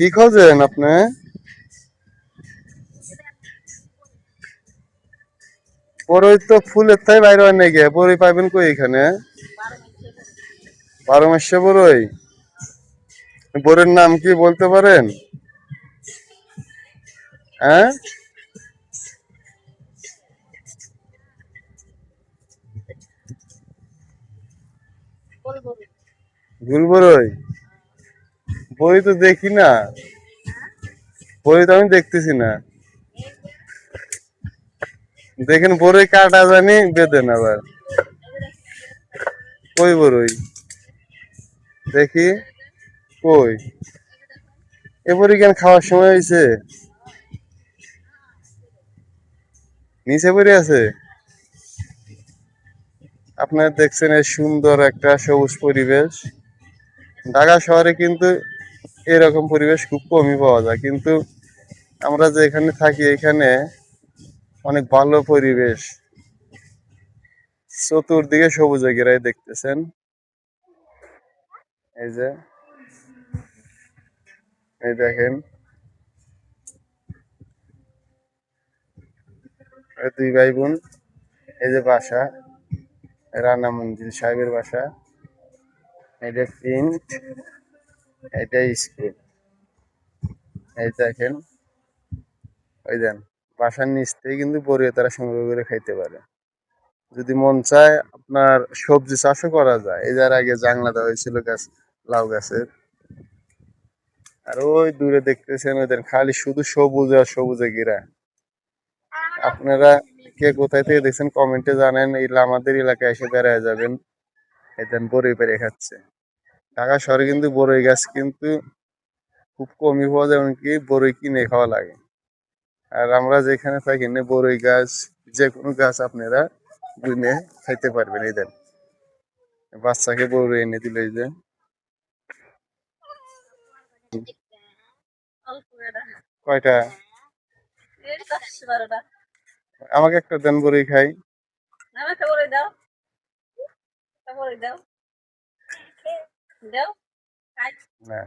কি খোঁজেন আপনি? বড়ই তো ফুলের তাই বাইরে হয় নাকি? বড়ই পাইবেন কই এখানে? 12 মাসে বড়ই। বড়ির নাম কি বলতে পারেন? হ্যাঁ, গুল বড়ই। বড়ি তো দেখি না, বড়ি তো আমি দেখতেছি না। দেখেন বড়ই কাটা জানি বেঁধেন আবার। কই বড়ই? দেখি কই। এ বড়ি কেন খাওয়ার সময় হয়েছে? নিচে পড়ে আছে। আপনারা দেখছেন এই সুন্দর একটা সবুজ পরিবেশ। ঢাকা শহরে কিন্তু এরকম পরিবেশ খুব কমই পাওয়া যায়, কিন্তু আমরা যে এখানে থাকি এখানে অনেক ভালো পরিবেশ। চতুর্দিকে সবুজে ঘেরাই দেখতেছেন। এই যে, এই দেখেন, এই দুই ভাই বোন। এই যে বাসা, রানা মঞ্জিল সাহেবের বাসা। এটা প্রিন্ট, এটা স্কুল। এই দেখেন, ওই দেন, বাসার নিচ থেকে কিন্তু বড়ি তারা সংগ্রহ করে খাইতে পারে। যদি মন চায় আপনার সবজি চাষও করা যায়। এই যার আগে জাংলা দেওয়া হয়েছিল গাছ, লাউ গাছের। আর ওই দূরে দেখতেছেন ওদের খালি শুধু সবুজ আর সবুজে ঘেরা। আপনারা কে কোথায় থেকে দেখছেন কমেন্টে জানেন। এই আমাদের এলাকায় এসে বেড়ায় যাবেন, এদের বড়ই পেরে খাচ্ছে। ঢাকা শহরে কিন্তু বড়ই গাছ কিন্তু খুব কমই পাওয়া যায়, এমনকি বড়ই কিনে খাওয়া লাগে। আর আমরা যেখানে থাকি না, বড়ই গাছ, যে কোনো গাছ আপনারা কিনে খাইতে পারবেন। এই দেন, বাচ্চাকে বড়ই এনে দিল। এই যে কয়টা, আমাকে একটা দেন বড়ই খাই। না,